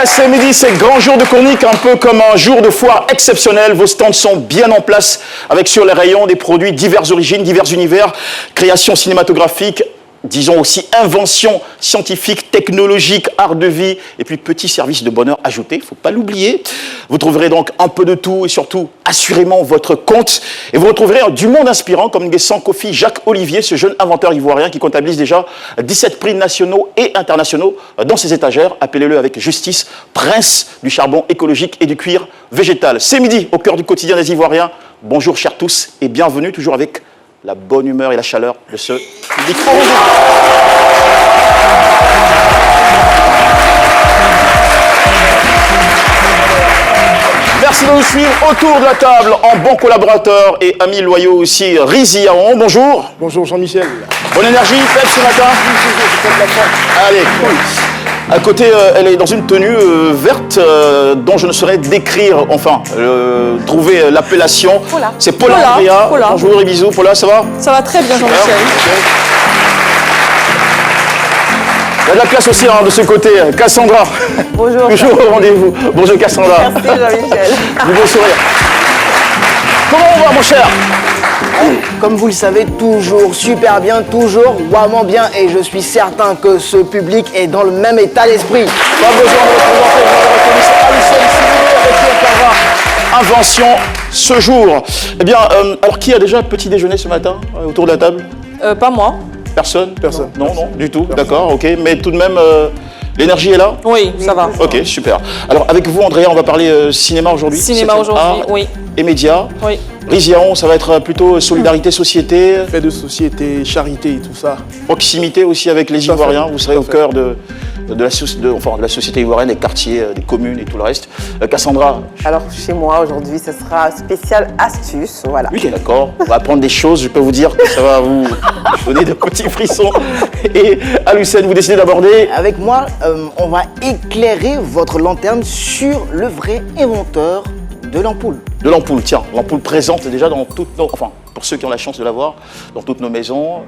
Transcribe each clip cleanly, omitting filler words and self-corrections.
Voilà, c'est midi, c'est grand jour de chronique, un peu comme un jour de foire exceptionnel. Vos stands sont bien en place avec sur les rayons des produits diverses origines, divers univers, créations cinématographiques, disons aussi inventions scientifiques, technologiques, art de vie et puis petits services de bonheur ajoutés, il ne faut pas l'oublier. Vous trouverez donc un peu de tout et surtout assurément votre compte. Et vous retrouverez du monde inspirant comme Nguessan Kofi Jacques Olivier, ce jeune inventeur ivoirien qui comptabilise déjà 17 prix nationaux et internationaux dans ses étagères. Appelez-le avec justice, prince du charbon écologique et du cuir végétal. C'est midi au cœur du quotidien des Ivoiriens. Bonjour chers tous et bienvenue toujours avec la bonne humeur et la chaleur de ce public. Merci de nous suivre autour de la table en bon collaborateur et ami loyaux aussi, Rizy Yaon. Bonjour. Bonjour Jean-Michel. Bonne énergie, faible ce matin. Allez, à côté, elle est dans une tenue verte dont je ne saurais décrire, enfin, trouver l'appellation. Paula. C'est Paula Andrea. Paula. Bonjour et bisous. Paula, ça va? Ça va très bien, Jean-Michel. Il y a de la place aussi de ce côté. Cassandra. Bonjour. Toujours au rendez-vous. Bonjour Cassandra. Merci Jean-Michel. Du beau sourire. Comment on va mon cher? Comme vous le savez, toujours super bien, toujours vraiment bien, et je suis certain que ce public est dans le même état d'esprit. Pas besoin de représenter, vous avez reconnu ça. Alison, si vous voulez, avec qui on parlera invention ce jour. Eh bien, alors qui a déjà petit déjeuner ce matin autour de la table? Pas moi. Personne? Personne. Non, non, du tout. D'accord, ok. Mais tout de même, l'énergie est là? Oui, ça va. Ok, super. Alors, avec vous, Andrea, on va parler cinéma aujourd'hui. Cinéma aujourd'hui, Art oui. Et médias. Oui. Rizy Yaon, ça va être plutôt solidarité, société, Fait de société, charité et tout ça. proximité aussi avec les Tout à fait. Ivoiriens. Vous serez Tout au à fait. cœur de la société ivoirienne, des quartiers, des communes et tout le reste. Cassandra? Alors chez moi aujourd'hui, ce sera spécial astuce, voilà. Oui, d'accord. On va apprendre des choses. Je peux vous dire que ça va vous donner de petits frissons. Et Alison, vous décidez d'aborder. Avec moi, on va éclairer votre lanterne sur le vrai inventeur de l'ampoule. De l'ampoule, tiens, l'ampoule présente déjà dans toutes nos... Enfin, pour ceux qui ont la chance de la voir, dans toutes nos maisons.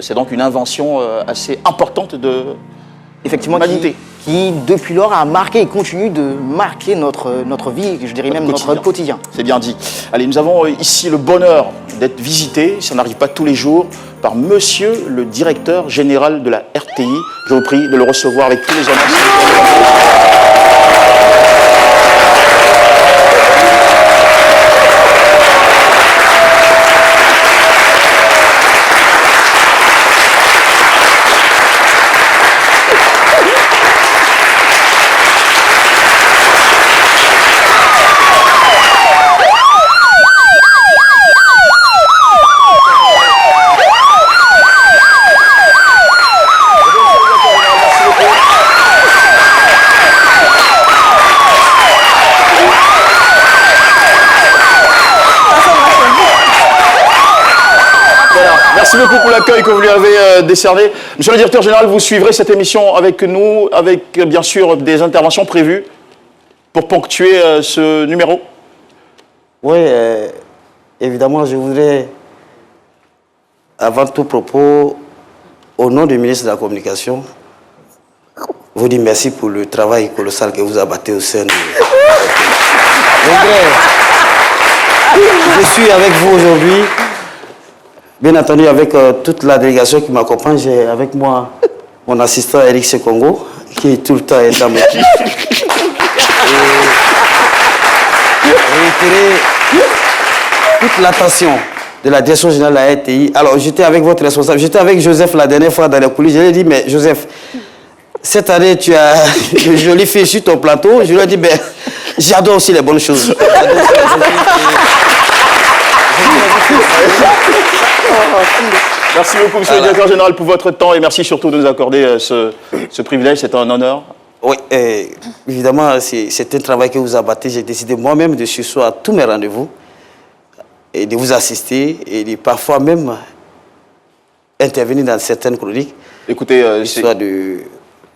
C'est donc une invention assez importante de Effectivement, l'humanité. qui depuis lors a marqué et continue de marquer notre vie, je dirais même notre quotidien. C'est bien dit. Allez, nous avons ici le bonheur d'être visités, ça n'arrive pas tous les jours, par monsieur le directeur général de la RTI. Je vous prie de le recevoir avec tous les honneurs. Merci beaucoup pour l'accueil que vous lui avez décerné. Monsieur le directeur général, vous suivrez cette émission avec nous, avec bien sûr des interventions prévues pour ponctuer ce numéro. Oui, évidemment, je voudrais, avant tout propos, au nom du ministre de la Communication, vous dire merci pour le travail colossal que vous abattez au sein de... Je suis avec vous aujourd'hui, bien entendu avec toute la délégation qui m'accompagne. J'ai avec moi mon assistant Eric Sekongo, qui est tout le temps dans mon équipe. Toute l'attention de la direction générale de la RTI. Alors, j'étais avec votre responsable, j'étais avec Joseph la dernière fois dans les coulisses. Je lui ai dit, mais Joseph, cette année, tu as une jolie fille sur ton plateau. Je lui ai dit, ben, j'adore aussi les bonnes choses. Merci beaucoup, monsieur le directeur général, pour votre temps et merci surtout de nous accorder ce privilège. C'est un honneur. Oui, évidemment, c'est un travail que vous abattez. J'ai décidé moi-même de sursoir à tous mes rendez-vous et de vous assister et de parfois même intervenir dans certaines chroniques. Écoutez,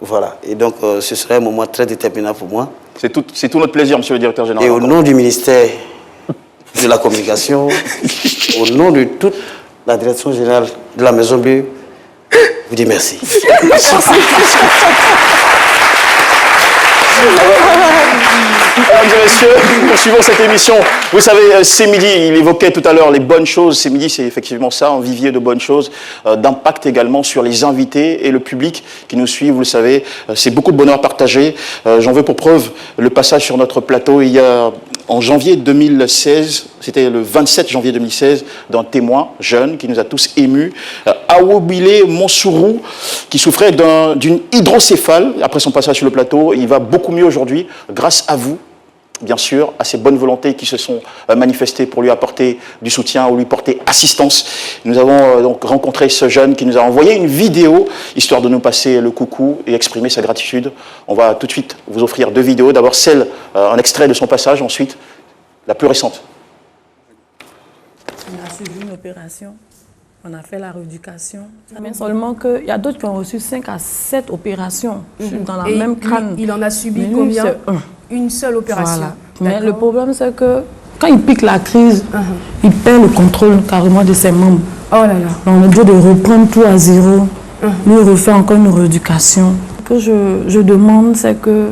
voilà. Et donc, ce serait un moment très déterminant pour moi. c'est tout notre plaisir, monsieur le directeur général. Et au nom du ministère de la Communication, au nom de toute la direction générale de la Maison Bleue, je vous dis merci. Mesdames et messieurs, poursuivons cette émission. Vous savez, c'est midi, il évoquait tout à l'heure les bonnes choses. C'est midi, c'est effectivement ça, un vivier de bonnes choses, d'impact également sur les invités et le public qui nous suit. Vous le savez, c'est beaucoup de bonheur partagé. J'en veux pour preuve le passage sur notre plateau il y a en janvier 2016, c'était le 27 janvier 2016, d'un témoin jeune qui nous a tous émus, Awobile Monsourou, qui souffrait d'une hydrocéphale après son passage sur le plateau. Il va beaucoup mieux aujourd'hui, grâce à vous, bien sûr, à ces bonnes volontés qui se sont manifestées pour lui apporter du soutien ou lui porter assistance. Nous avons donc rencontré ce jeune qui nous a envoyé une vidéo, histoire de nous passer le coucou et exprimer sa gratitude. On va tout de suite vous offrir deux vidéos. D'abord celle, un extrait de son passage, ensuite la plus récente. On a suivi une opération, on a fait la rééducation. Mais seulement qu'il y a d'autres qui ont reçu 5 à 7 opérations dans la même crâne. Il en a subi Mais lui, combien? c'est un. Une seule opération. Voilà. Mais le problème, c'est que quand il pique la crise, il perd le contrôle carrément de ses membres. Oh là là. On est obligé de reprendre tout à zéro, lui refaire encore une rééducation. Ce que je demande, c'est que,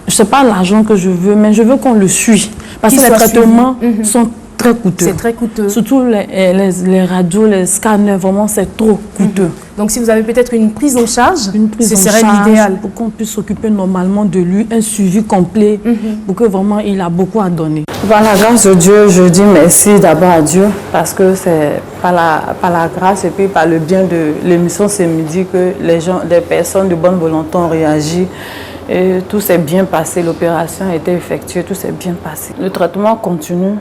je sais pas l'argent que je veux, mais je veux qu'on le suive. Parce que les traitements sont très coûteux. C'est très coûteux. Surtout les radios, les scanners, vraiment c'est trop coûteux. Donc si vous avez peut-être une prise en charge, Ce serait l'idéal. pour qu'on puisse s'occuper normalement de lui, un suivi complet, pour que vraiment il a beaucoup à donner. Par la grâce de Dieu, je dis merci d'abord à Dieu, parce que c'est par la grâce et puis par le bien de l'émission ce midi que des personnes de bonne volonté ont réagi. Et tout s'est bien passé, l'opération a été effectuée, tout s'est bien passé. Le traitement continue.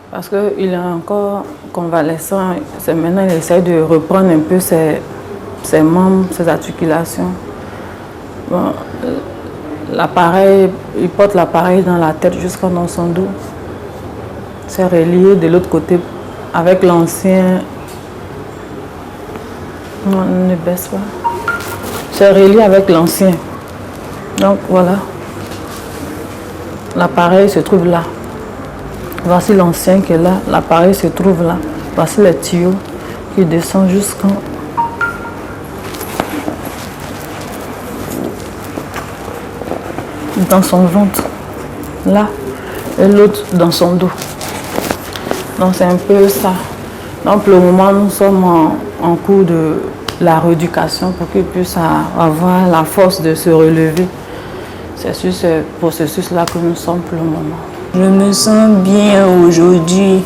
Parce qu'il est encore convalescent. Maintenant, il essaie de reprendre un peu ses membres, ses articulations. Bon, l'appareil, il porte l'appareil dans la tête jusqu'en dans son dos. C'est relié de l'autre côté avec l'ancien. Non, ne baisse pas. C'est relié avec l'ancien. Donc voilà. L'appareil se trouve là. Voici l'ancien qui est là, l'appareil se trouve là. Voici les tuyaux qui descendent jusqu'en... dans son ventre, là, et l'autre dans son dos. Donc c'est un peu ça. Donc pour le moment, nous sommes en cours de la rééducation pour qu'il puisse avoir la force de se relever. C'est sur ce processus-là que nous sommes pour le moment. Je me sens bien aujourd'hui,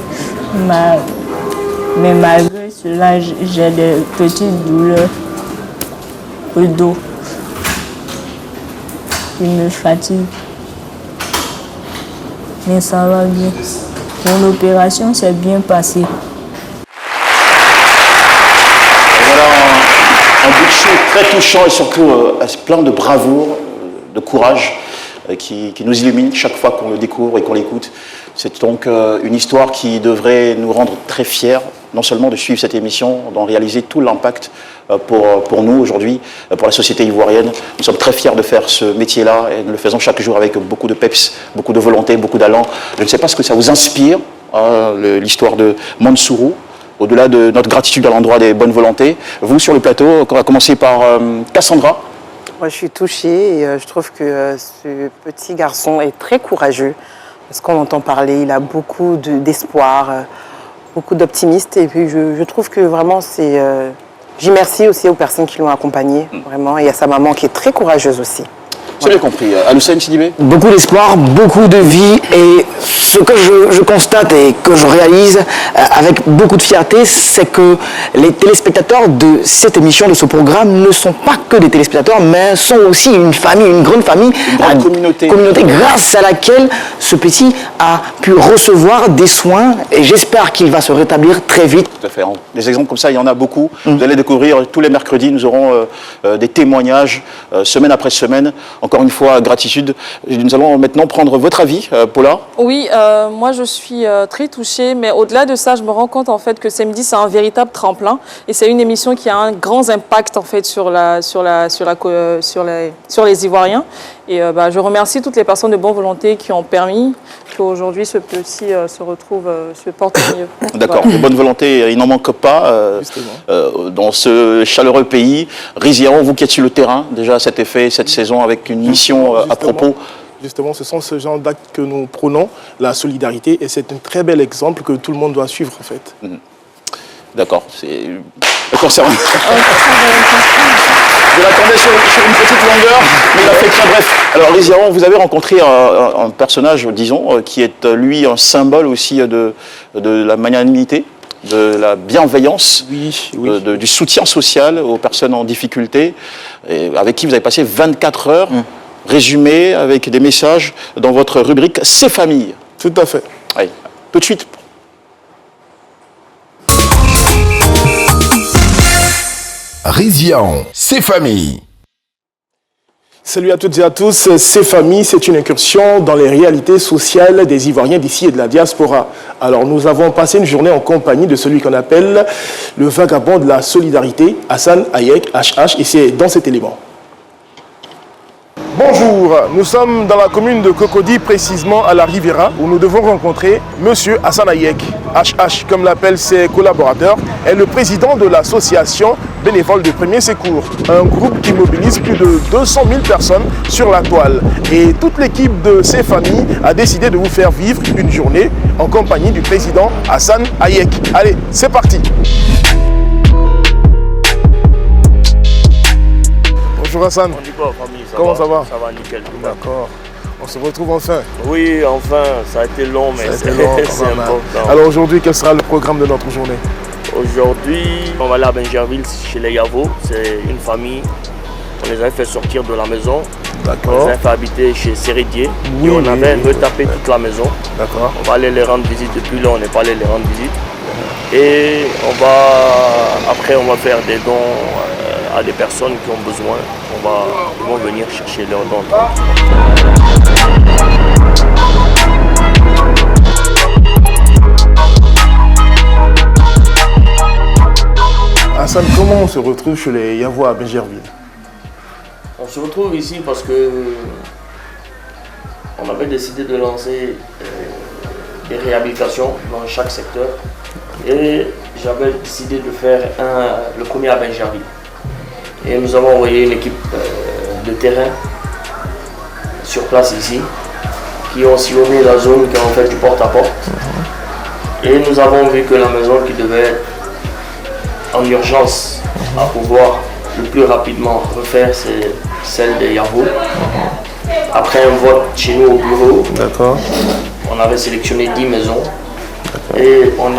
mais malgré cela, j'ai des petites douleurs au dos qui me fatiguent. Mais ça va bien. Mon opération s'est bien passée. Voilà un bout de chou très touchant et surtout plein de bravoure, de courage. Qui nous illumine chaque fois qu'on le découvre et qu'on l'écoute. C'est donc une histoire qui devrait nous rendre très fiers, non seulement de suivre cette émission, d'en réaliser tout l'impact pour nous aujourd'hui, pour la société ivoirienne. Nous sommes très fiers de faire ce métier-là et nous le faisons chaque jour avec beaucoup de peps, beaucoup de volonté, beaucoup d'allant. Je ne sais pas ce que ça vous inspire, l'histoire de Monsourou, au-delà de notre gratitude à l'endroit des bonnes volontés. Vous, sur le plateau, on va commencer par Cassandra. Moi, je suis touchée et je trouve que ce petit garçon est très courageux. Parce qu'on entend parler, il a beaucoup d'espoir, beaucoup d'optimisme. Et puis, je trouve que vraiment, c'est... J'y remercie aussi aux personnes qui l'ont accompagné, vraiment. Et à sa maman qui est très courageuse aussi. J'ai bien compris. Aloussem Sidibé. Beaucoup d'espoir, beaucoup de vie, et ce que je constate et que je réalise avec beaucoup de fierté, c'est que les téléspectateurs de cette émission, de ce programme, ne sont pas que des téléspectateurs, mais sont aussi une famille, une grande famille, grande communauté, grâce à laquelle ce petit a pu recevoir des soins, et j'espère qu'il va se rétablir très vite. Tout à fait. Des exemples comme ça, il y en a beaucoup. Vous allez découvrir tous les mercredis, nous aurons des témoignages, semaine après semaine. Encore une fois, gratitude. Nous allons maintenant prendre votre avis, Paula. Oui, moi je suis très touchée, mais au-delà de ça, je me rends compte en fait que Samedi, c'est un véritable tremplin et c'est une émission qui a un grand impact en fait sur les Ivoiriens. Et je remercie toutes les personnes de bonne volonté qui ont permis qu'aujourd'hui, ce petit se porte mieux. D'accord, Voilà. de bonne volonté, il n'en manque pas dans ce chaleureux pays. Riziaron, vous qui êtes sur le terrain, déjà à cet effet, cette saison, avec une mission à propos. Justement, ce sont ce genre d'actes que nous prônons, la solidarité, et c'est un très bel exemple que tout le monde doit suivre en fait. D'accord, c'est concernant. Je l'attendais sur une petite longueur, mais il a fait très bref. Alors, Riziaron, vous avez rencontré un personnage, disons, qui est lui un symbole aussi de la magnanimité, de la bienveillance, du soutien social aux personnes en difficulté, et avec qui vous avez passé 24 heures résumées avec des messages dans votre rubrique « C'est famille ». Tout à fait. Oui. Tout de suite. Riziaron, c'est famille. Salut à toutes et à tous, C'est famille, c'est une incursion dans les réalités sociales des Ivoiriens d'ici et de la diaspora. Alors nous avons passé une journée en compagnie de celui qu'on appelle le vagabond de la solidarité, Hassan Hayek, HH, et c'est dans cet élément. Bonjour, nous sommes dans la commune de Cocody, précisément à la Riviera, où nous devons rencontrer Monsieur Hassan Hayek. HH, comme l'appellent ses collaborateurs, est le président de l'association bénévole de Premier Secours, un groupe qui mobilise plus de 200 000 personnes sur la toile. Et toute l'équipe de ces familles a décidé de vous faire vivre une journée en compagnie du président Hassan Hayek. Allez, c'est parti! Bonjour Hassan. On dit quoi, famille? Comment ça va? Ça va nickel. D'accord. On se retrouve enfin. Oui, enfin, ça a été long, mais c'est important. Alors aujourd'hui, quel sera le programme de notre journée? Aujourd'hui, on va aller à Benjerville chez les Yavo. C'est une famille. On les avait fait sortir de la maison. D'accord. On les a fait habiter chez Séridier. Oui, et on avait retapé toute la maison. D'accord. On va aller les rendre visite. Depuis là, on n'est pas allé les rendre visite. Et après, on va faire des dons à des personnes qui ont besoin. Ils vont venir chercher leurs dons. Hassan, comment on se retrouve chez les Yavo à Benjerville? On se retrouve ici parce que on avait décidé de lancer des réhabilitations dans chaque secteur. Et j'avais décidé de faire le premier à Benjerville. Et nous avons envoyé une équipe de terrain sur place ici, qui ont sillonné la zone, qui ont fait du porte-à-porte. Et nous avons vu que la maison qui devait être en urgence à pouvoir le plus rapidement refaire, c'est celle des Yavo. Après un vote chez nous au bureau, on avait sélectionné 10 maisons et on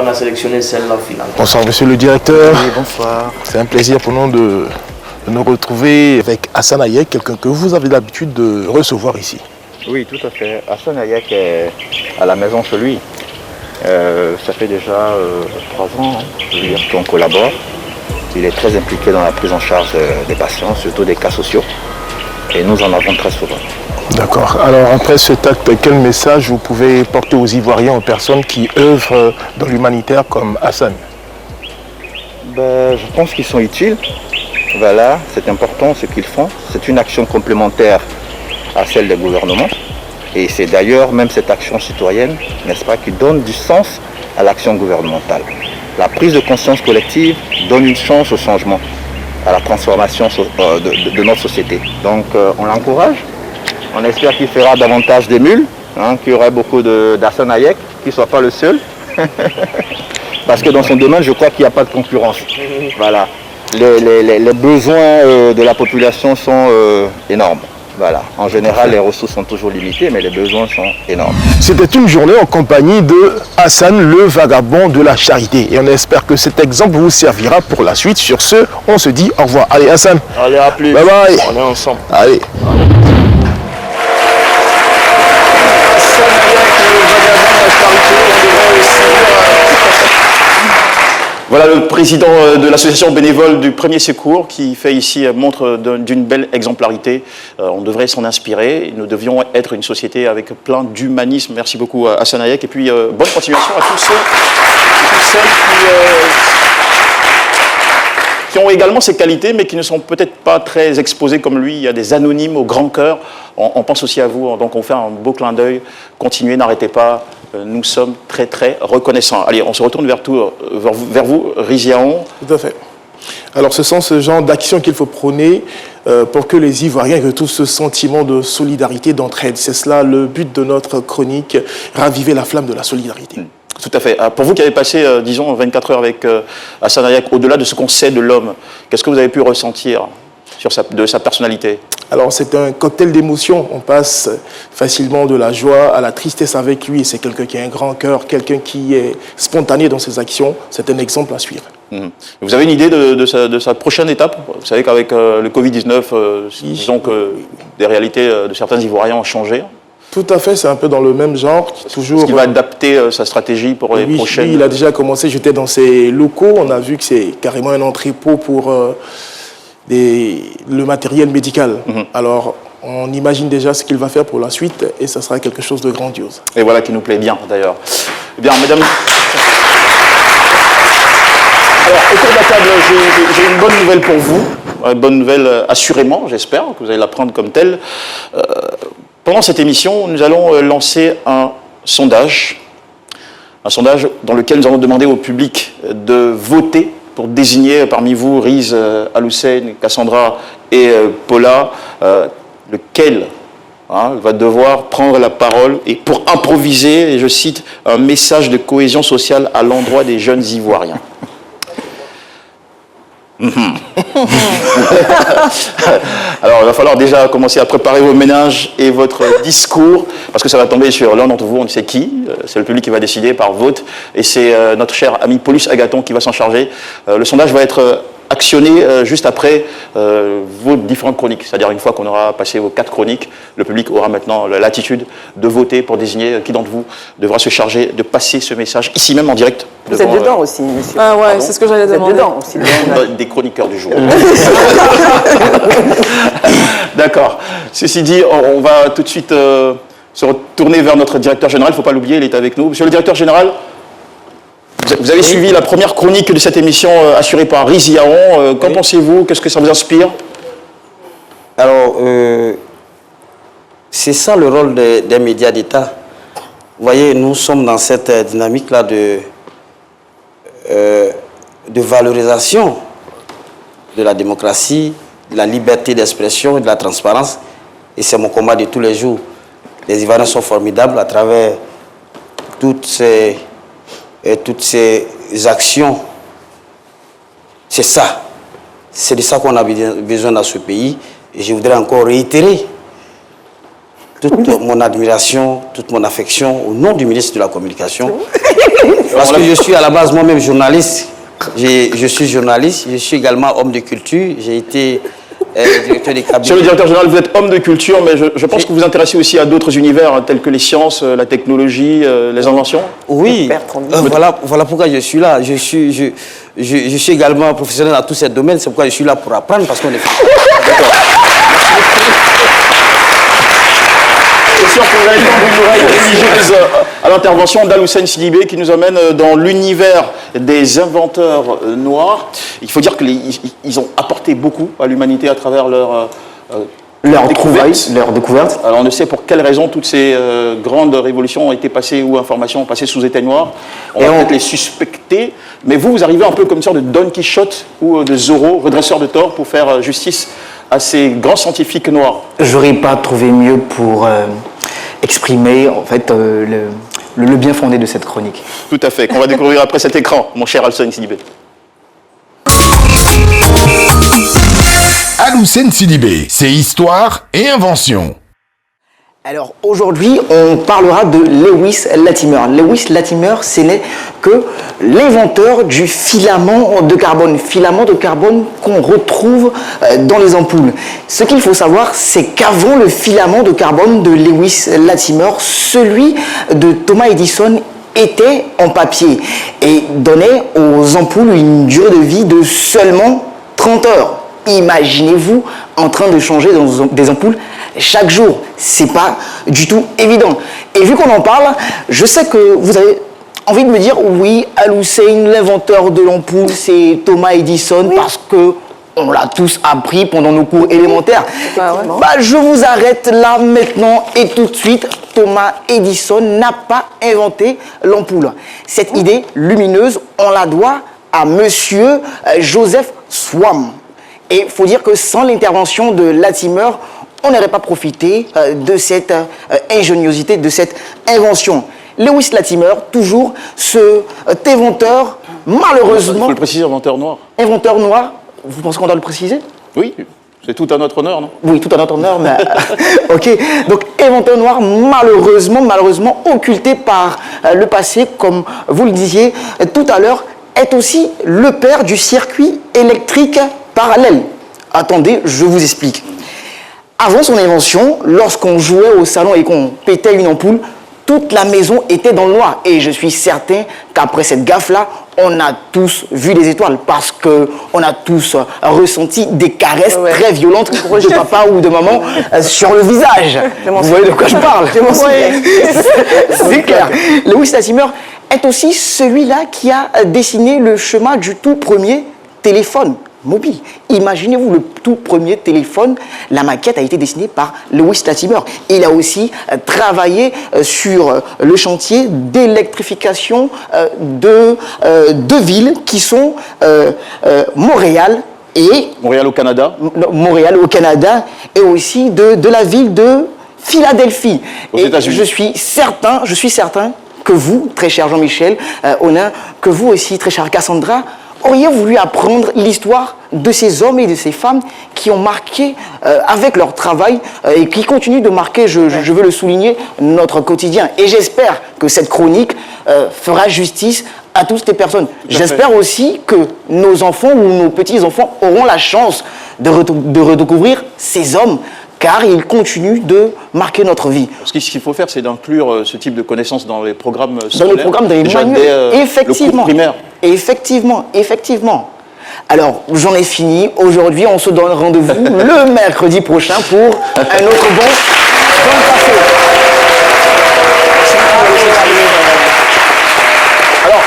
a sélectionné celle-là finalement. Bonsoir monsieur le directeur. Oui, bonsoir. C'est un plaisir pour nous de nous retrouver avec Hassan Hayek, quelqu'un que vous avez l'habitude de recevoir ici. Oui, tout à fait. Hassan Hayek est à la maison chez lui. Ça fait déjà 3 ans qu'on collabore. Il est très impliqué dans la prise en charge des patients, surtout des cas sociaux. Et nous en avons très souvent. D'accord. Alors après cet acte, quel message vous pouvez porter aux Ivoiriens, aux personnes qui œuvrent dans l'humanitaire comme Hassan? Je pense qu'ils sont utiles. Voilà, c'est important ce qu'ils font. C'est une action complémentaire à celle des gouvernements. Et c'est d'ailleurs même cette action citoyenne, n'est-ce pas, qui donne du sens à l'action gouvernementale. La prise de conscience collective donne une chance au changement, à la transformation de notre société. Donc on l'encourage. On espère qu'il fera davantage d'émules, qu'il y aura beaucoup d'Hassan Hayek, qu'il ne soit pas le seul. Parce que dans son domaine, je crois qu'il n'y a pas de concurrence. Voilà. Les besoins de la population sont énormes. Voilà. En général, les ressources sont toujours limitées, mais les besoins sont énormes. C'était une journée en compagnie de Hassan, le vagabond de la charité. Et on espère que cet exemple vous servira pour la suite. Sur ce, on se dit au revoir. Allez Hassan. Allez, à plus. Bye bye. On est ensemble. Allez. Voilà le président de l'association bénévole du Premier Secours qui fait ici montre d'une belle exemplarité. On devrait s'en inspirer. Nous devions être une société avec plein d'humanisme. Merci beaucoup à Hassan Hayek. Et puis bonne continuation à tous ceux et toutes celles qui ont également ses qualités, mais qui ne sont peut-être pas très exposées comme lui. Il y a des anonymes au grand cœur. On pense aussi à vous, donc on fait un beau clin d'œil. Continuez, n'arrêtez pas. Nous sommes très, très reconnaissants. Allez, on se retourne vers vous, Riziaon. Tout à fait. Alors, ce sont ce genre d'actions qu'il faut prôner pour que les Ivoiriens retrouvent ce sentiment de solidarité, d'entraide. C'est cela le but de notre chronique, raviver la flamme de la solidarité. Tout à fait. Pour vous qui avez passé, disons, 24 heures avec Hassana Hayek, au-delà de ce qu'on sait de l'homme, qu'est-ce que vous avez pu ressentir de sa personnalité? Alors, c'est un cocktail d'émotions. On passe facilement de la joie à la tristesse avec lui. C'est quelqu'un qui a un grand cœur, quelqu'un qui est spontané dans ses actions. C'est un exemple à suivre. Vous avez une idée de sa prochaine étape? Vous savez qu'avec le Covid-19, disons que des réalités de certains Ivoiriens ont changé. Tout à fait, c'est un peu dans le même genre. Est-ce qu'il va adapter sa stratégie pour les prochaines? Oui, il a déjà commencé. J'étais dans ses locaux. On a vu que c'est carrément un entrepôt pour le matériel médical. Alors, on imagine déjà ce qu'il va faire pour la suite et ça sera quelque chose de grandiose. Et voilà qui nous plaît bien, d'ailleurs. Eh bien, mesdames... Alors, autour de la table, j'ai une bonne nouvelle pour vous. Une bonne nouvelle, assurément, j'espère, que vous allez la prendre comme telle. Pendant cette émission, nous allons lancer un sondage dans lequel nous allons demander au public de voter pour désigner parmi vous, Riz, Al-Hussein, Cassandra et Paula, lequel va devoir prendre la parole et pour improviser, et je cite, un message de cohésion sociale à l'endroit des jeunes Ivoiriens. Alors, il va falloir déjà commencer à préparer vos ménages et votre discours, parce que ça va tomber sur l'un d'entre vous, on ne sait qui. C'est le public qui va décider par vote, et c'est notre cher ami Paulus Agathon qui va s'en charger. Le sondage va être actionné juste après vos différentes chroniques. C'est-à-dire une fois qu'on aura passé vos 4 chroniques, le public aura maintenant la latitude de voter pour désigner qui d'entre vous devra se charger de passer ce message ici même en direct. Vous êtes dedans aussi, monsieur. Ah ouais, c'est ce que j'allais demander. Vous êtes dedans aussi. Des chroniqueurs du jour. D'accord. Ceci dit, on va tout de suite se retourner vers notre directeur général. Il ne faut pas l'oublier, il est avec nous. Monsieur le directeur général, vous avez suivi la première chronique de cette émission assurée par Riziaon. Qu'en pensez-vous? Qu'est-ce que ça vous inspire? Alors, c'est ça le rôle des médias d'État. Vous voyez, nous sommes dans cette dynamique-là de valorisation de la démocratie, de la liberté d'expression et de la transparence. Et c'est mon combat de tous les jours. Les Ivoiriens sont formidables à travers toutes ces actions. C'est ça. C'est de ça qu'on a besoin dans ce pays. Et je voudrais encore réitérer toute mon admiration, toute mon affection au nom du ministre de la Communication. Parce que je suis à la base moi-même journaliste. Je suis journaliste, je suis également homme de culture. J'ai été directeur des cabinets. Monsieur le directeur général, vous êtes homme de culture, mais je pense que vous vous intéressez aussi à d'autres univers, tels que les sciences, la technologie, les inventions. Oui, voilà pourquoi je suis là. Je suis également professionnel dans tous ces domaines, c'est pourquoi je suis là pour apprendre, parce qu'on est... C'est sûr que vous allez tendre une oreille religieuse à l'intervention d'Al-Hussein Sidibé qui nous amène dans l'univers des inventeurs noirs. Il faut dire qu'ils ont apporté beaucoup à l'humanité à travers leur découverte. Alors on ne sait pour quelles raisons toutes ces grandes révolutions ont été passées ou informations ont passé sous éteignoir. On va peut-être les suspecter, mais vous arrivez un peu comme une sorte de Don Quichotte ou de Zorro, redresseur de tort, pour faire justice à ces grands scientifiques noirs. J'aurais pas trouvé mieux pour exprimer en fait le bien fondé de cette chronique. Tout à fait, qu'on va découvrir après cet écran, mon cher Al-Hussein Sidibé. Al-Hussein Sidibé, c'est histoire et invention. Alors aujourd'hui, on parlera de Lewis Latimer. Lewis Latimer, ce n'est que l'inventeur du filament de carbone qu'on retrouve dans les ampoules. Ce qu'il faut savoir, c'est qu'avant le filament de carbone de Lewis Latimer, celui de Thomas Edison était en papier et donnait aux ampoules une durée de vie de seulement 30 heures. Imaginez-vous en train de changer des ampoules chaque jour. C'est pas du tout évident. Et vu qu'on en parle, je sais que vous avez envie de me dire, oui, Al-Hussein, l'inventeur de l'ampoule, c'est Thomas Edison, parce que on l'a tous appris pendant nos cours élémentaires. Je vous arrête là maintenant et tout de suite. Thomas Edison n'a pas inventé l'ampoule. Cette idée lumineuse, on la doit à monsieur Joseph Swarm. Et il faut dire que sans l'intervention de Latimer, on n'aurait pas profité de cette ingéniosité, de cette invention. Lewis Latimer, toujours cet inventeur, malheureusement... Il faut le préciser, inventeur noir. Inventeur noir, vous pensez qu'on doit le préciser? Oui, c'est tout à notre honneur, non? Oui, tout à notre honneur, mais... ok, donc inventeur noir, malheureusement occulté par le passé, comme vous le disiez tout à l'heure, est aussi le père du circuit électrique parallèle. Attendez, je vous explique. Avant son invention, lorsqu'on jouait au salon et qu'on pétait une ampoule, toute la maison était dans le noir. Et je suis certain qu'après cette gaffe-là, on a tous vu des étoiles parce qu'on a tous ressenti des caresses très violentes de papa ou de maman sur le visage. Vous voyez de quoi je parle? C'est clair. Lewis Latimer est aussi celui-là qui a dessiné le schéma du tout premier téléphone mobile. Imaginez-vous, le tout premier téléphone, la maquette a été dessinée par Lewis Latimer. Il a aussi travaillé sur le chantier d'électrification de deux villes qui sont Montréal et... Montréal au Canada. Montréal au Canada et aussi de la ville de Philadelphie. Aux États-Unis. Je suis certain que vous, très cher Jean-Michel Onin, que vous aussi, très chère Cassandra, auriez voulu apprendre l'histoire de ces hommes et de ces femmes qui ont marqué avec leur travail et qui continuent de marquer, je veux le souligner, notre quotidien. Et j'espère que cette chronique fera justice à toutes ces personnes. J'espère aussi que nos enfants ou nos petits-enfants auront la chance de redécouvrir ces hommes, car ils continuent de marquer notre vie. Ce qu'il faut faire, c'est d'inclure ce type de connaissances dans les programmes scolaires. Dans les programmes, dans les manuels, effectivement. Le cours primaire. Effectivement. Alors, j'en ai fini. Aujourd'hui, on se donne rendez-vous le mercredi prochain pour un autre bon café. Alors,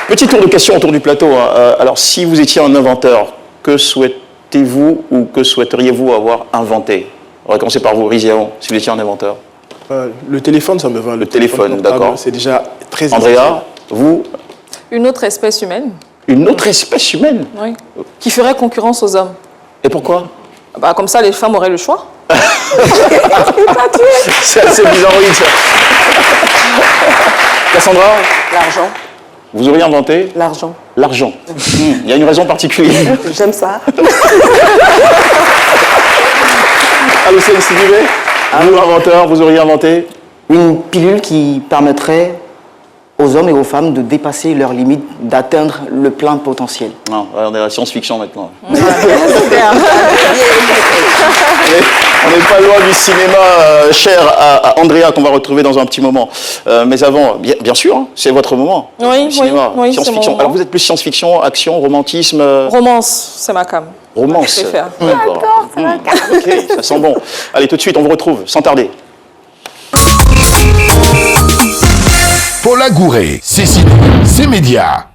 petit tour de questions autour du plateau. Alors, si vous étiez un inventeur, que souhaitez-vous ou que souhaiteriez-vous avoir inventé? On va commencer par vous, Riziaon, si vous étiez un inventeur. Le téléphone, ça me va. Le téléphone, d'accord. C'est déjà très Andrea, vous? Une autre espèce humaine. Une autre espèce humaine? Oui. Qui ferait concurrence aux hommes. Et pourquoi? Comme ça, les femmes auraient le choix. C'est assez bizarroïde, ça. Cassandra? L'argent. Vous auriez inventé? L'argent. L'argent. Il y a une raison particulière. J'aime ça. Al-Hussein Sidibé, vous, inventeur, vous auriez inventé? Une pilule qui permettrait aux hommes et aux femmes de dépasser leurs limites, d'atteindre le plein potentiel. Non, on est à la science-fiction maintenant. On n'est pas loin du cinéma cher à Andrea qu'on va retrouver dans un petit moment. Mais avant, bien sûr, hein, c'est votre moment. Oui, cinéma, oui, science-fiction. Alors vous êtes plus science-fiction, action, romantisme? Romance, c'est ma cam. Romance. Je préfère. D'accord, c'est ma cam. Ok, ça sent bon. Allez, tout de suite, on vous retrouve, sans tarder. Paula Gouré, c'est ciné, c'est média.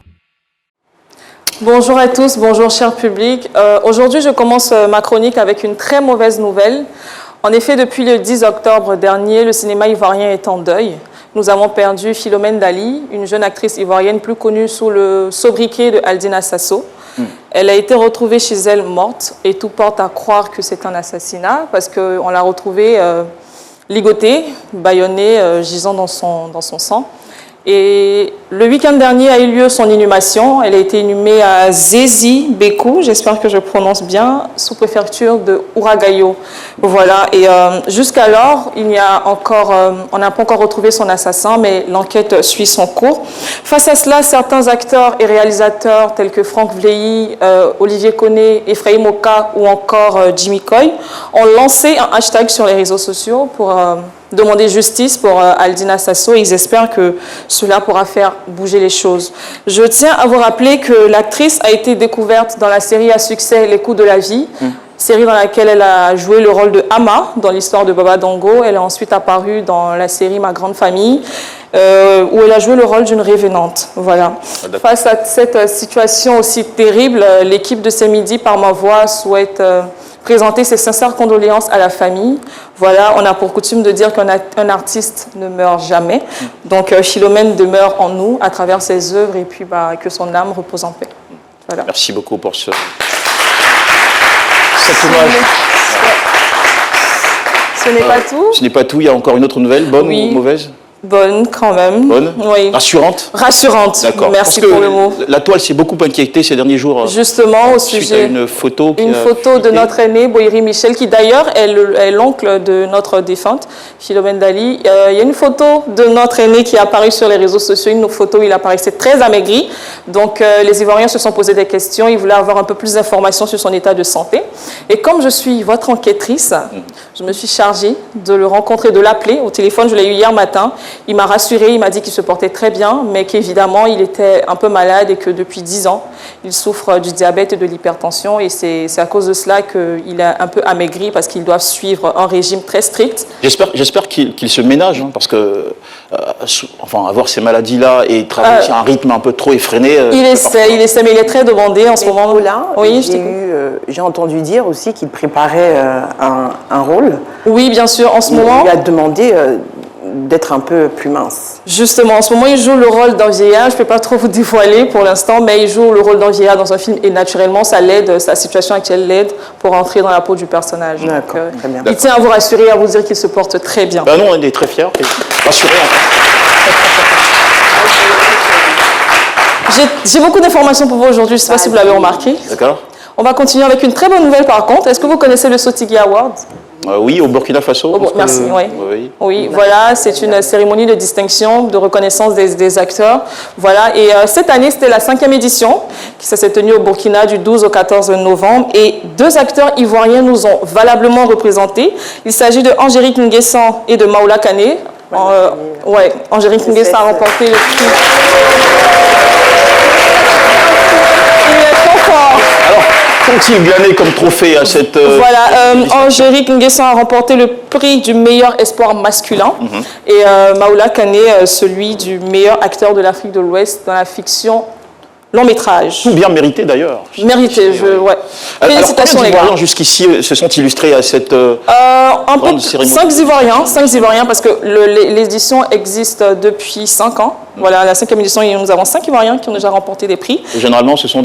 Bonjour à tous, bonjour cher public. Aujourd'hui, je commence ma chronique avec une très mauvaise nouvelle. En effet, depuis le 10 octobre dernier, le cinéma ivoirien est en deuil. Nous avons perdu Philomène Dali, une jeune actrice ivoirienne plus connue sous le sobriquet de Aldina Sasso. Elle a été retrouvée chez elle morte et tout porte à croire que c'est un assassinat parce qu'on l'a retrouvée ligotée, bâillonnée, gisant dans son sang. Et le week-end dernier a eu lieu son inhumation. Elle a été inhumée à Zézi Bekou, j'espère que je prononce bien, sous-préfecture de Ouragayo. Voilà, et jusqu'alors, on n'a pas encore retrouvé son assassin, mais l'enquête suit son cours. Face à cela, certains acteurs et réalisateurs tels que Franck Vleilly, Olivier Koné, Ephraim Oka ou encore Jimmy Coy ont lancé un hashtag sur les réseaux sociaux pour demander justice pour Aldina Sasso et ils espèrent que cela pourra faire bouger les choses. Je tiens à vous rappeler que l'actrice a été découverte dans la série à succès Les coups de la vie série dans laquelle elle a joué le rôle de Ama dans l'histoire de Baba Dongo. Elle est ensuite apparue dans la série Ma Grande Famille, où elle a joué le rôle d'une révénante. Voilà. Face à cette situation aussi terrible, l'équipe de C'est Midi, par ma voix, souhaite présenter ses sincères condoléances à la famille. Voilà, on a pour coutume de dire qu'un artiste ne meurt jamais. Donc Philomène demeure en nous à travers ses œuvres et puis que son âme repose en paix. Voilà. Merci beaucoup pour cet hommage. Ce n'est pas tout. Ce n'est pas tout, il y a encore une autre nouvelle, bonne ou mauvaise? Bonne quand même. Bonne? Oui. Rassurante? Rassurante. D'accord. Merci pour le mot. La toile s'est beaucoup inquiétée ces derniers jours. Justement, au suite sujet. à une photo. Une photo de notre aîné, Boïri Michel, qui d'ailleurs est l'oncle de notre défunte, Philomène Dali. Il y a une photo de notre aîné qui est apparue sur les réseaux sociaux. Une photo où il apparaissait très amaigri. Donc, les Ivoiriens se sont posé des questions. Ils voulaient avoir un peu plus d'informations sur son état de santé. Et comme je suis votre enquêtrice, je me suis chargée de le rencontrer, de l'appeler au téléphone. Je l'ai eu hier matin. Il m'a rassuré, il m'a dit qu'il se portait très bien, mais qu'évidemment, il était un peu malade et que depuis 10 ans, il souffre du diabète et de l'hypertension. Et c'est à cause de cela qu'il est un peu amaigri parce qu'il doit suivre un régime très strict. J'espère qu'il se ménage, hein, parce que avoir ces maladies-là et travailler sur un rythme un peu trop effréné... il essaie, mais il est très demandé en ce moment. Là, oui, j'ai entendu dire aussi qu'il préparait un rôle. Oui, bien sûr, en ce moment... Il a demandé... d'être un peu plus mince. Justement, en ce moment, il joue le rôle d'un vieillard. Je ne peux pas trop vous dévoiler pour l'instant, mais il joue le rôle d'un vieillard dans un film et naturellement, ça l'aide, sa situation actuelle l'aide pour entrer dans la peau du personnage. D'accord, très bien. Il tient à vous rassurer et à vous dire qu'il se porte très bien. Ben non, on est très fiers et rassurés. J'ai beaucoup d'informations pour vous aujourd'hui, je ne sais pas si vous l'avez remarqué. D'accord. On va continuer avec une très bonne nouvelle par contre. Est-ce que vous connaissez le Sotigui Award? Oui, au Burkina Faso. Merci, oui, voilà, c'est une cérémonie de distinction, de reconnaissance des acteurs. Voilà, et cette année, c'était la 5e édition, qui s'est tenue au Burkina du 12 au 14 novembre. Et 2 acteurs ivoiriens nous ont valablement représentés. Il s'agit de Angélique Nguessan et de Maoula Kane. Angélique Nguessan a remporté le prix. Il est trop fort. Alors, qu'ont-ils gagné comme trophée à cette... Voilà, Angélique Nguessan a remporté le prix du meilleur espoir masculin et Maoula Kane celui du meilleur acteur de l'Afrique de l'Ouest dans la fiction long métrage. Tout bien mérité d'ailleurs. Mérité, ouais. Félicitations les gars. Alors, jusqu'ici se sont illustrés à cette grande cérémonie. 5 Ivoiriens parce que l'édition existe depuis 5 ans. Voilà, la 5e édition, nous avons 5 Ivoiriens qui ont déjà remporté des prix. Et généralement, ce sont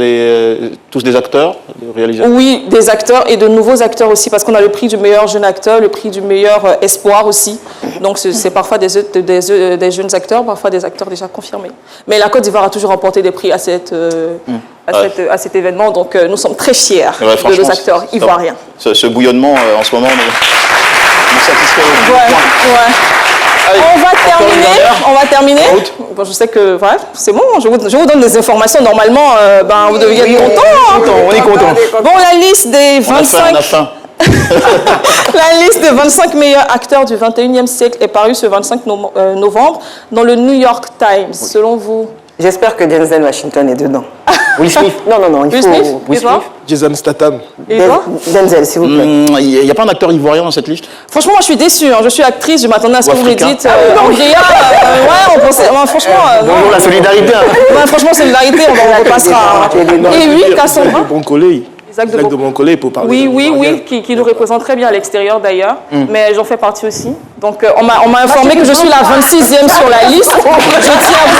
tous des acteurs, des réalisateurs? Oui, des acteurs et de nouveaux acteurs aussi, parce qu'on a le prix du meilleur jeune acteur, le prix du meilleur espoir aussi. Donc, c'est parfois des jeunes acteurs, parfois des acteurs déjà confirmés. Mais la Côte d'Ivoire a toujours remporté des prix à cet événement, donc nous sommes très fiers de nos acteurs ivoiriens. Ce bouillonnement, en ce moment, nous satisfait au point. Allez, on va terminer. Bon, je sais que voilà, c'est bon, je vous donne des informations. Normalement, vous devez être content. On est content. Bon, la liste des 25... La liste des 25 meilleurs acteurs du 21e siècle est parue ce 25 novembre dans le New York Times. Selon vous? J'espère que Denzel Washington est dedans. Will Smith? Non, il faut... Will Smith? Jason Statham. Denzel, s'il vous plaît. Il n'y a pas un acteur ivoirien dans cette liste? Franchement, moi, je suis déçue. Je suis actrice, je m'attendais à ce que vous me dites. En vieillard, on pensait... franchement... Bonjour, la solidarité. Franchement, solidarité, on repassera. Et oui, Cassandra? Isaac de Broncolé pour parler. Oui, qui nous représente très bien à l'extérieur d'ailleurs, mais j'en fais partie aussi. Donc on m'a informé que je suis la 26e sur la liste. Je tiens à vous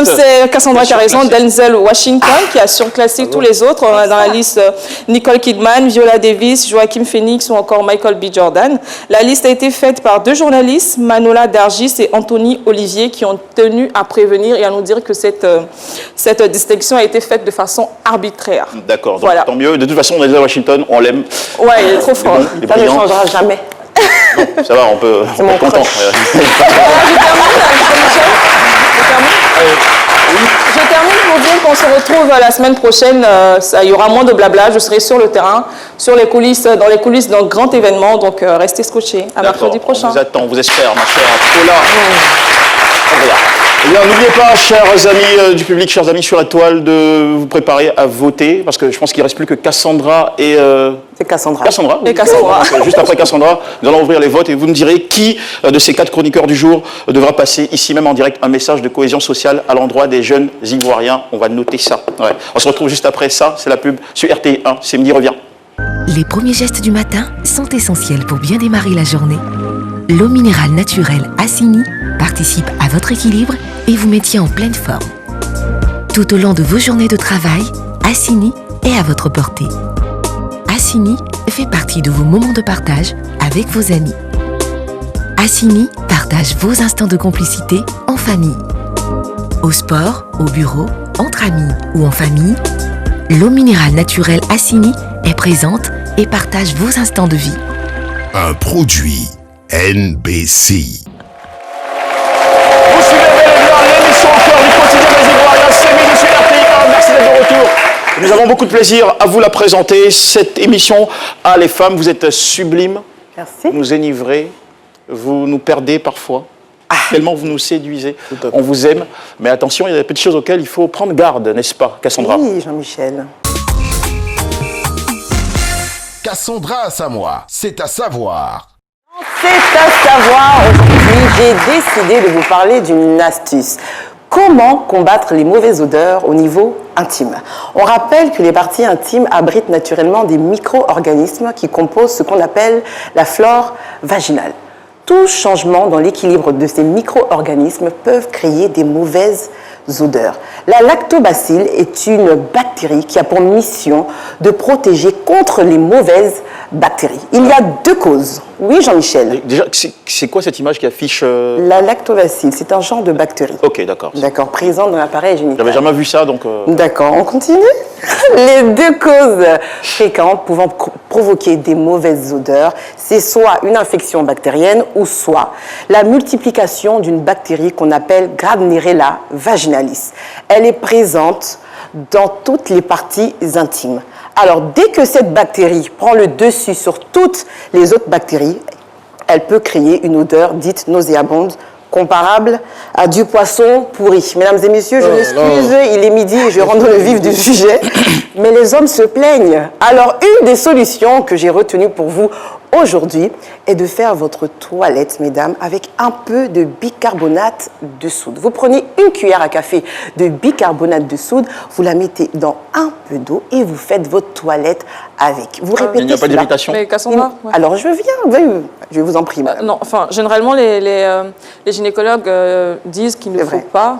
c'est Cassandra qui a raison, Denzel Washington qui a surclassé tous les autres. On a dans la liste Nicole Kidman, Viola Davis, Joaquin Phoenix ou encore Michael B. Jordan. La liste a été faite par 2 journalistes, Manola Dargis et Anthony Olivier, qui ont tenu à prévenir et à nous dire que cette distinction a été faite de façon arbitraire. D'accord, donc tant mieux. De toute façon, Denzel Washington, on l'aime. Ouais, il est trop fort. Ça ne changera jamais. Non, ça va, on peut être content. Je termine pour dire qu'on se retrouve la semaine prochaine. Il y aura moins de blabla. Je serai sur le terrain, dans les coulisses d'un grand événement. Donc, restez scotchés. À mercredi prochain. On vous attend, on vous espère, ma chère Paula. Au revoir. Eh bien, n'oubliez pas, chers amis du public, chers amis sur la toile, de vous préparer à voter, parce que je pense qu'il ne reste plus que Cassandra et... C'est Cassandra. Cassandra. Et Cassandra. Donc, juste après Cassandra, nous allons ouvrir les votes et vous nous direz qui de ces 4 chroniqueurs du jour devra passer ici même en direct un message de cohésion sociale à l'endroit des jeunes Ivoiriens. On va noter ça. Ouais. On se retrouve juste après ça, c'est la pub sur RTI1. C'est midi, revient. Les premiers gestes du matin sont essentiels pour bien démarrer la journée. L'eau minérale naturelle Assini participe à votre équilibre et vous maintient en pleine forme. Tout au long de vos journées de travail, Assini est à votre portée. Assini fait partie de vos moments de partage avec vos amis. Assini partage vos instants de complicité en famille. Au sport, au bureau, entre amis ou en famille, l'eau minérale naturelle Assini est présente et partage vos instants de vie. Un produit NBC. Vous suivez bel et bien l'émission au cœur du quotidien des Ivoiriens, c'est midi sur RTI1. Merci d'être de retour. Nous avons beaucoup de plaisir à vous la présenter. Cette émission, les femmes, vous êtes sublimes. Merci. Vous nous énivrez, vous nous perdez parfois. Tellement vous nous séduisez. On vous aime. Mais attention, il y a des petites choses auxquelles il faut prendre garde, n'est-ce pas, Cassandra? Oui, Jean-Michel. Cassandra Samoa, c'est à savoir. C'est à savoir, aujourd'hui, j'ai décidé de vous parler d'une astuce. Comment combattre les mauvaises odeurs au niveau intime? On rappelle que les parties intimes abritent naturellement des micro-organismes qui composent ce qu'on appelle la flore vaginale. Tout changement dans l'équilibre de ces micro-organismes peuvent créer des mauvaises odeurs. La lactobacille est une bactérie qui a pour mission de protéger contre les mauvaises bactéries. Il y a 2 causes. Oui, Jean-Michel. Déjà, c'est quoi cette image qui affiche La lactobacille, c'est un genre de bactérie. Ok, d'accord. D'accord, présent dans l'appareil génital. J'avais jamais vu ça, donc... D'accord, on continue. Les 2 causes fréquentes pouvant provoquer des mauvaises odeurs, c'est soit une infection bactérienne ou soit la multiplication d'une bactérie qu'on appelle Gardnerella vaginalis. Elle est présente dans toutes les parties intimes. Alors, dès que cette bactérie prend le dessus sur toutes les autres bactéries, elle peut créer une odeur dite nauséabonde, comparable à du poisson pourri. Mesdames et messieurs, je m'excuse, il est midi et je rentre dans le vif du sujet, mais les hommes se plaignent. Alors, une des solutions que j'ai retenues pour vous aujourd'hui est de faire votre toilette, mesdames, avec un peu de bicarbonate de soude. Vous prenez une cuillère à café de bicarbonate de soude, vous la mettez dans un peu d'eau et vous faites votre toilette avec. Vous répétez il n'y a pas d'irritation? Mais Cassandra, ouais. Alors, je vous en prie, madame. Non, enfin, généralement, les gynécologues disent qu'il ne faut pas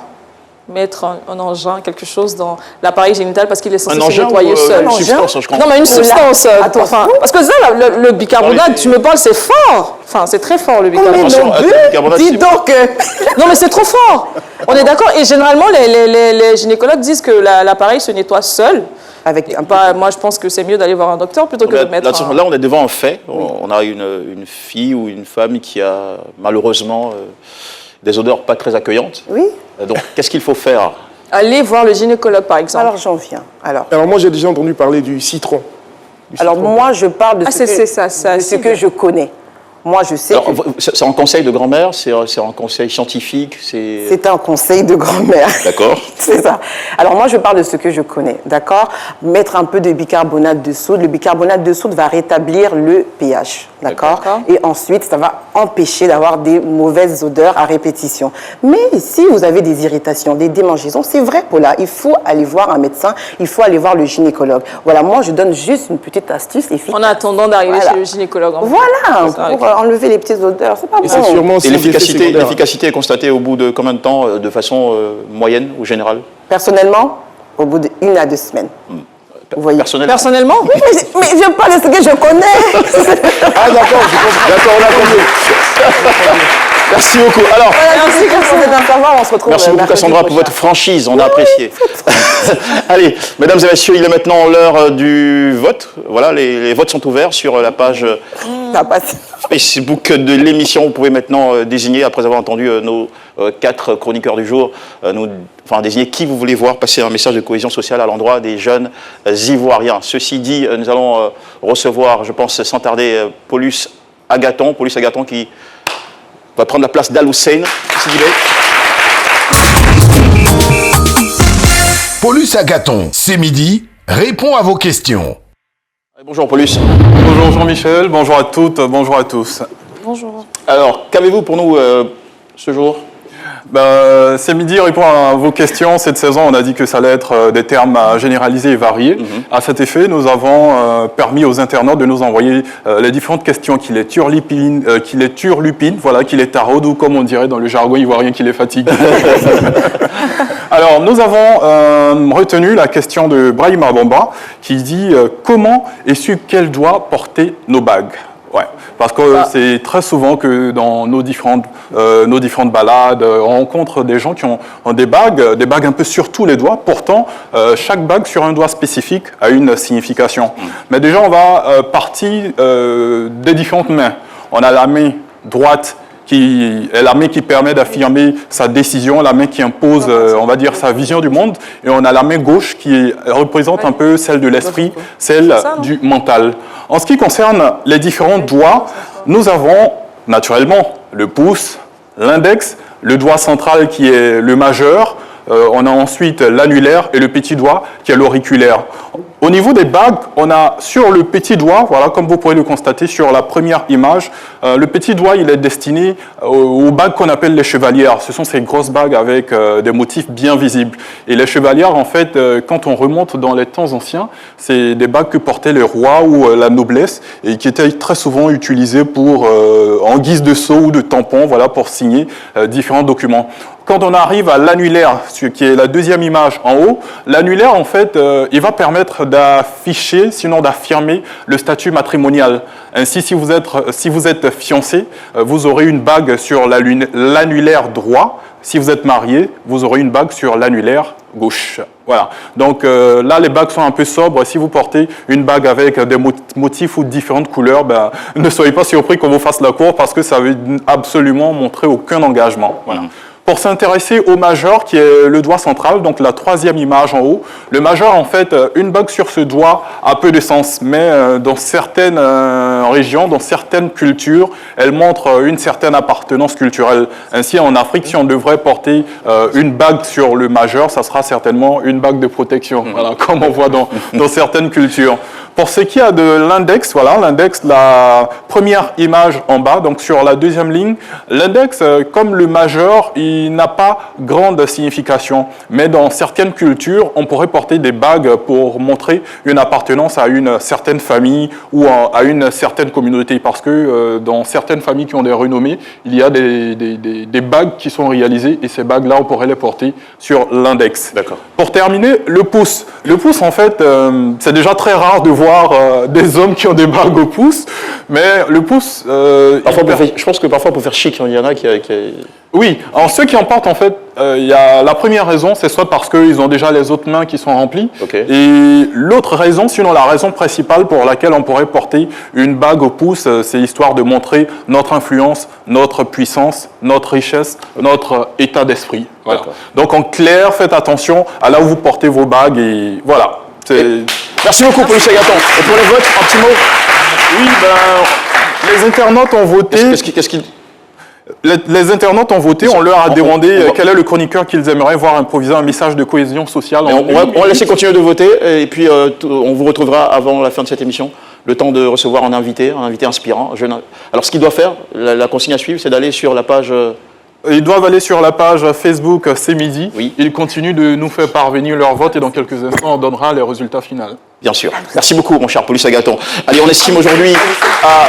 mettre un engin, quelque chose dans l'appareil génital parce qu'il est censé se nettoyer seul. Une substance, je crois. Non, mais une substance. Enfin, parce que ça, le bicarbonate, tu me parles, c'est fort. Enfin, c'est très fort, le bicarbonate. Dis donc. Non, mais c'est trop fort. On est d'accord. Et généralement, les gynécologues disent que l'appareil se nettoie seul. Moi, je pense que c'est mieux d'aller voir un docteur plutôt que de mettre Là, on est devant un fait. On a une fille ou une femme qui a malheureusement des odeurs pas très accueillantes. Oui. Donc, qu'est-ce qu'il faut faire? Aller voir le gynécologue, par exemple. Alors, j'en viens. Alors moi, j'ai déjà entendu parler du citron. Moi, je parle de ce que je connais. Moi, je sais. C'est un conseil de grand-mère, c'est un conseil scientifique, c'est un conseil de grand-mère. D'accord. C'est ça. Alors moi, je parle de ce que je connais, d'accord? Mettre un peu de bicarbonate de soude. Le bicarbonate de soude va rétablir le pH, d'accord? Et ensuite, ça va empêcher d'avoir des mauvaises odeurs à répétition. Mais si vous avez des irritations, des démangeaisons, c'est vrai, Paula, il faut aller voir un médecin, il faut aller voir le gynécologue. Voilà, moi, je donne juste une petite astuce efficace. En attendant d'arriver chez le gynécologue. Voilà, pour enlever les petites odeurs, c'est pas bon. Et l'efficacité est constatée au bout de combien de temps, de façon moyenne ou générale? Personnellement, au bout d'1 à 2 semaines. Vous voyez. Personnellement? Oui, mais je parle de ce que je connais. Ah d'accord, on a compris. Merci beaucoup. Alors, merci beaucoup Cassandra pour votre franchise, on a apprécié. Allez, mesdames et messieurs, il est maintenant l'heure du vote. Voilà, les votes sont ouverts sur la page Facebook de l'émission. Vous pouvez maintenant désigner, après avoir entendu nos 4 chroniqueurs du jour, désigner qui vous voulez voir passer un message de cohésion sociale à l'endroit des jeunes Ivoiriens. Ceci dit, nous allons recevoir, je pense sans tarder, Paulus Agathon qui va prendre la place d'Al Hussein. Paulus Agathon, c'est midi, répond à vos questions. Bonjour Paulus. Bonjour Jean-Michel, bonjour à toutes, bonjour à tous. Bonjour. Alors, qu'avez-vous pour nous ce jour? C'est midi répond à vos questions. Cette saison, on a dit que ça allait être des termes généralisés et variés. À cet effet, nous avons permis aux internautes de nous envoyer les différentes questions qu'il est turlupine, voilà, qu'il est taraude ou comme on dirait dans le jargon ivoirien qu'il est fatigué. Alors, nous avons retenu la question de Brahima Bamba qui dit comment et sur quel doigt porter nos bagues? Ouais, parce que c'est très souvent que dans nos différentes balades, on rencontre des gens qui ont des bagues un peu sur tous les doigts. Pourtant, chaque bague sur un doigt spécifique a une signification. Mais déjà, on va partir des différentes mains. On a la main droite qui est la main qui permet d'affirmer sa décision, la main qui impose, on va dire, sa vision du monde. Et on a la main gauche qui représente un peu celle de l'esprit, celle du mental. En ce qui concerne les différents doigts, nous avons naturellement le pouce, l'index, le doigt central qui est le majeur, on a ensuite l'annulaire et le petit doigt qui est l'auriculaire. Au niveau des bagues, on a sur le petit doigt, voilà, comme vous pouvez le constater sur la première image, le petit doigt, il est destiné aux bagues qu'on appelle les chevalières. Ce sont ces grosses bagues avec des motifs bien visibles. Et les chevalières, en fait, quand on remonte dans les temps anciens, c'est des bagues que portaient les rois ou la noblesse et qui étaient très souvent utilisées pour, en guise de sceau ou de tampon, voilà, pour signer différents documents. Quand on arrive à l'annulaire, qui est la deuxième image en haut, l'annulaire, en fait, il va permettre d'afficher, sinon d'affirmer le statut matrimonial. Ainsi, si vous êtes fiancé, vous aurez une bague sur l'annulaire droit. Si vous êtes marié, vous aurez une bague sur l'annulaire gauche. Voilà. Donc là, les bagues sont un peu sobres. Si vous portez une bague avec des motifs ou différentes couleurs, ne soyez pas surpris qu'on vous fasse la cour parce que ça veut absolument montrer aucun engagement. Voilà. Pour s'intéresser au majeur, qui est le doigt central, donc la troisième image en haut, le majeur, en fait, une bague sur ce doigt a peu de sens, mais dans certaines régions, dans certaines cultures, elle montre une certaine appartenance culturelle. Ainsi, en Afrique, si on devrait porter une bague sur le majeur, ça sera certainement une bague de protection, voilà, comme on voit dans certaines cultures. Pour ce qui est de l'index, voilà, l'index, la première image en bas, donc sur la deuxième ligne, l'index, comme le majeur, il n'a pas grande signification. Mais dans certaines cultures, on pourrait porter des bagues pour montrer une appartenance à une certaine famille ou à une certaine communauté. Parce que dans certaines familles qui ont des renommées, il y a des bagues qui sont réalisées et ces bagues-là, on pourrait les porter sur l'index. D'accord. Pour terminer, le pouce. Le pouce, en fait, c'est déjà très rare de voir des hommes qui ont des bagues au pouce, mais le pouce... je pense que parfois pour faire chic, il y en a qui... Oui, alors ceux qui en portent, en fait, il y a la première raison, c'est soit parce qu'ils ont déjà les autres mains qui sont remplies, et l'autre raison, sinon la raison principale pour laquelle on pourrait porter une bague au pouce, c'est histoire de montrer notre influence, notre puissance, notre richesse, notre état d'esprit. Voilà. Donc en clair, faites attention à là où vous portez vos bagues, et voilà. Merci beaucoup, Paulus Agathon. Et pour les votes, un petit mot? Oui, les internautes ont voté... Les internautes ont voté, on leur a demandé quel est le chroniqueur qu'ils aimeraient voir improviser un message de cohésion sociale. On va laisser continuer de voter et puis on vous retrouvera avant la fin de cette émission, le temps de recevoir un invité inspirant. Alors ce qu'il doit faire, la consigne à suivre, c'est d'aller sur la page... Ils doivent aller sur la page Facebook C'est Midi. Oui. Ils continuent de nous faire parvenir leur vote et dans quelques instants, on donnera les résultats finaux. Bien sûr. Merci beaucoup, mon cher Paulus Agathon. Allez, on estime aujourd'hui à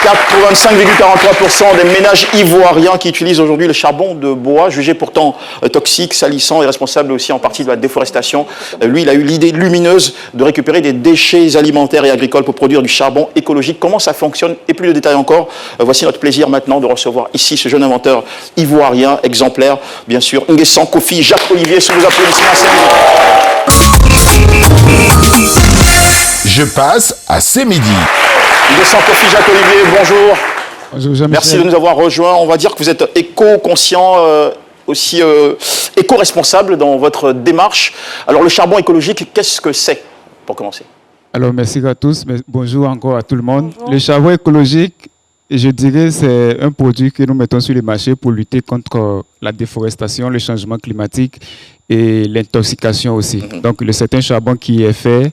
85,43% des ménages ivoiriens qui utilisent aujourd'hui le charbon de bois, jugé pourtant toxique, salissant et responsable aussi en partie de la déforestation. Lui, il a eu l'idée lumineuse de récupérer des déchets alimentaires et agricoles pour produire du charbon écologique. Comment ça fonctionne? Et plus de détails encore, voici notre plaisir maintenant de recevoir ici ce jeune inventeur ivoirien, exemplaire, bien sûr, Nguessan Kofi Jacques-Olivier, sous vos applaudissements. Je passe à C'est Midi. Nguessan Kofi Jacques-Olivier, bonjour. Bonjour Jean-Michel. Merci de nous avoir rejoints. On va dire que vous êtes éco-conscient, aussi éco-responsable dans votre démarche. Alors le charbon écologique, qu'est-ce que c'est, pour commencer? Alors merci à tous, mais bonjour encore à tout le monde. Bonjour. Le charbon écologique je dirais que c'est un produit que nous mettons sur le marché pour lutter contre la déforestation, le changement climatique et l'intoxication aussi. Donc, le certain charbon qui est fait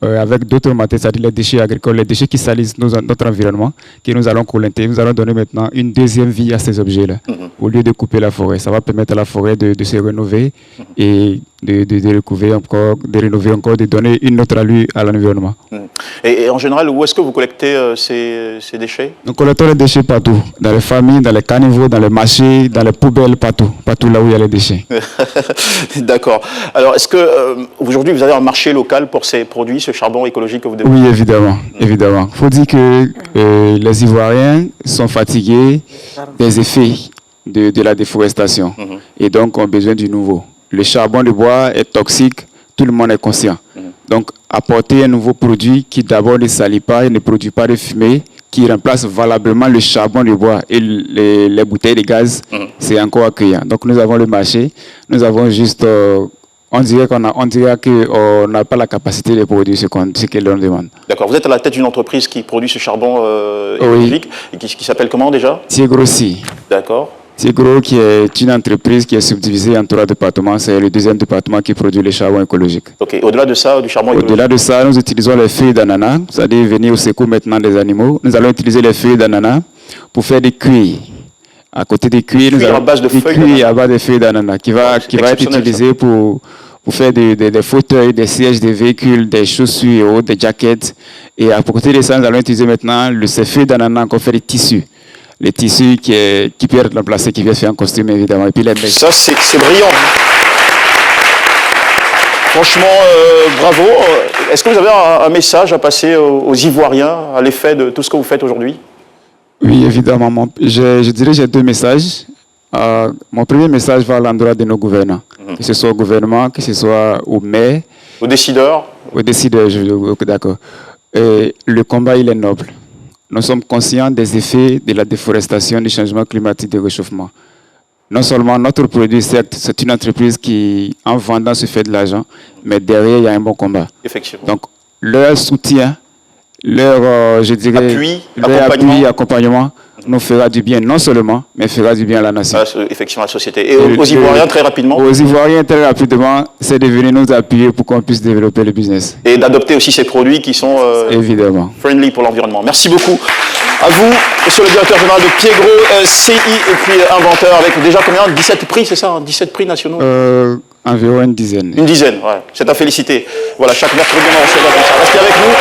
avec d'autres matières, c'est-à-dire les déchets agricoles, les déchets qui salissent notre environnement, que nous allons collecter. Nous allons donner maintenant une deuxième vie à ces objets-là, au lieu de couper la forêt. Ça va permettre à la forêt de se rénover et de recouvrir encore, de rénover encore, de donner une autre allure à l'environnement. Et en général, où est-ce que vous collectez ces déchets? Nous collectons les déchets partout, dans les familles, dans les caniveaux, dans les marchés, dans les poubelles, partout là où il y a les déchets. D'accord. Alors, est-ce que aujourd'hui vous avez un marché local pour ces produits, ce charbon écologique que vous développez? Oui, évidemment, évidemment. Il faut dire que les Ivoiriens sont fatigués des effets de la déforestation et donc ont besoin du nouveau. Le charbon de bois est toxique, tout le monde est conscient. Donc, apporter un nouveau produit qui d'abord ne salit pas et ne produit pas de fumée, qui remplace valablement le charbon de bois et les bouteilles de gaz, c'est encore accueillant. Donc, nous avons le marché, nous avons juste... on dirait qu'on n'a pas la capacité de produire ce que l'on demande. D'accord. Vous êtes à la tête d'une entreprise qui produit ce charbon écologique, et qui s'appelle comment déjà? Tigrossi. D'accord. Tigro, qui est une entreprise qui est subdivisée en 3 départements. C'est le 2e département qui produit le charbon écologique. Ok. Au-delà de ça, du charbon écologique? Au-delà de ça, nous utilisons les feuilles d'ananas, c'est-à-dire venir au secours maintenant des animaux. Nous allons utiliser les feuilles d'ananas pour faire des cuirs. À côté des cuirs, nous avons des cuirs à base de feuilles d'ananas qui va être utilisé pour faire des fauteuils, des sièges, des véhicules, des chaussures, des jackets. Et à côté de ça, nous allons utiliser maintenant ces feuilles d'ananas qu'on fait des tissus. Les tissus qui peuvent être remplacés, qui viennent faire un costume évidemment. Et puis les ça, c'est brillant. Franchement, bravo. Est-ce que vous avez un message à passer aux Ivoiriens à l'effet de tout ce que vous faites aujourd'hui? Oui, évidemment. Je dirais que j'ai 2 messages. Mon premier message va à l'endroit de nos gouvernants, que ce soit au gouvernement, que ce soit aux maires. Aux décideurs? Aux décideurs, d'accord. Le combat, il est noble. Nous sommes conscients des effets de la déforestation, du changement climatique, du réchauffement. Non seulement notre produit, certes, c'est une entreprise qui, en vendant, se fait de l'argent, mais derrière, il y a un bon combat. Effectivement. Donc, leur soutien, leur, je dirais, appui, accompagnement, nous fera du bien, non seulement, mais fera du bien à la nation. Effectivement, à la société. Et aux Ivoiriens, très rapidement? Aux Ivoiriens, très rapidement, c'est de venir nous appuyer pour qu'on puisse développer le business. Et d'adopter aussi ces produits qui sont évidemment friendly pour l'environnement. Merci beaucoup à vous, monsieur le directeur général de Piegro CI et puis inventeur, avec déjà combien? 17 prix, c'est ça, hein, 17 prix nationaux? Environ une dizaine. Une dizaine, ouais. C'est à féliciter. Voilà, chaque mercredi, on en recevra comme ça. Restez avec nous.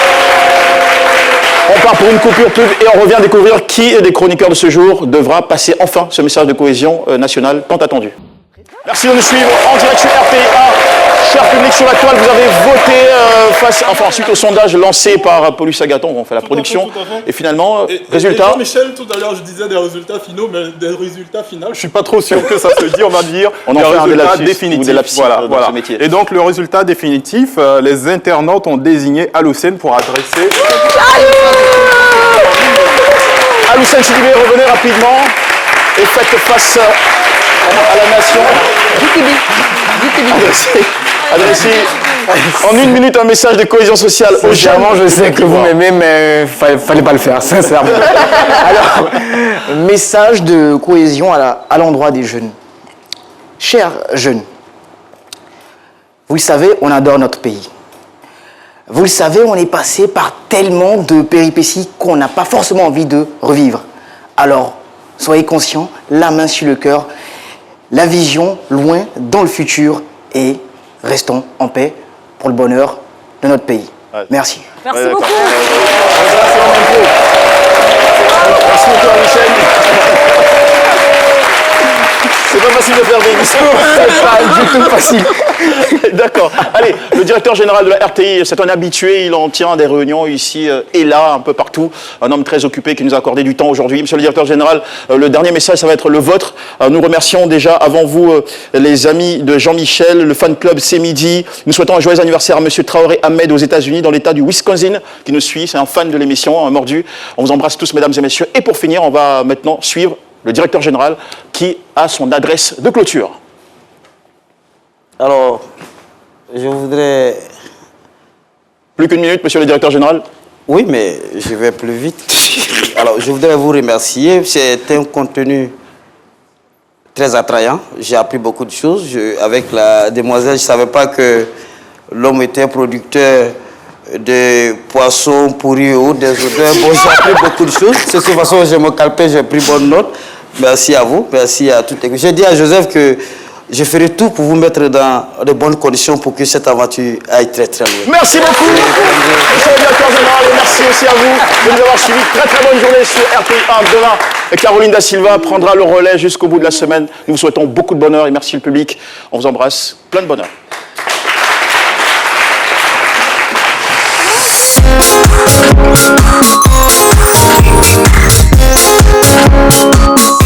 On part pour une coupure pub et on revient découvrir qui des chroniqueurs de ce jour devra passer enfin ce message de cohésion nationale tant attendu. Merci de nous suivre en direct sur RTI1. Cher public sur la toile, vous avez voté suite au sondage lancé par Paulus Agathon, on fait la production. Et finalement, résultat. Michel, tout à l'heure, je disais des résultats finaux, mais des résultats finaux, je ne suis pas trop sûr que ça se dit, on va dire. On en fait un résultat définitif. Voilà. Ce métier. Et donc, le résultat définitif, les internautes ont désigné Aloussène pour adresser. Aloussène Sidibé, revenez rapidement et faites face à la nation. Adressez en 1 minute un message de cohésion sociale aux jeunes. Je sais que vous m'aimez, mais fallait pas le faire, sincèrement. Alors, message de cohésion à l'endroit des jeunes. Chers jeunes, vous le savez, on adore notre pays. Vous le savez, on est passé par tellement de péripéties qu'on n'a pas forcément envie de revivre. Alors, soyez conscients, la main sur le cœur, la vision loin dans le futur et restons en paix pour le bonheur de notre pays. Ouais. Merci. Merci beaucoup. Merci beaucoup, Michel. C'est pas facile de faire des discours. C'est pas du tout facile. D'accord. Allez, le directeur général de la RTI, c'est un habitué, il en tient des réunions ici et là, un peu partout. Un homme très occupé qui nous a accordé du temps aujourd'hui. Monsieur le directeur général, le dernier message, ça va être le vôtre. Nous remercions déjà avant vous les amis de Jean-Michel, le fan club C'est Midi. Nous souhaitons un joyeux anniversaire à monsieur Traoré Ahmed aux États-Unis, dans l'état du Wisconsin, qui nous suit. C'est un fan de l'émission, un mordu. On vous embrasse tous, mesdames et messieurs. Et pour finir, on va maintenant suivre le directeur général qui a son adresse de clôture. Alors, je voudrais... Plus qu'une minute, monsieur le directeur général. Oui, mais je vais plus vite. Alors, je voudrais vous remercier. C'est un contenu très attrayant. J'ai appris beaucoup de choses. Avec la demoiselle, je ne savais pas que l'homme était producteur de poissons pourris ou des odeurs. Bon, j'ai appris beaucoup de choses. De toute façon, je me calpais, j'ai pris bonne note. Merci à vous, merci à toutes les... J'ai dit à Joseph que je ferai tout pour vous mettre dans de bonnes conditions pour que cette aventure aille très très loin. Merci beaucoup, monsieur le directeur général, et merci aussi à vous de nous avoir suivis. Très très bonne journée sur RTI1. Demain, Caroline Da Silva prendra le relais jusqu'au bout de la semaine. Nous vous souhaitons beaucoup de bonheur et merci le public. On vous embrasse. Plein de bonheur. Thank you.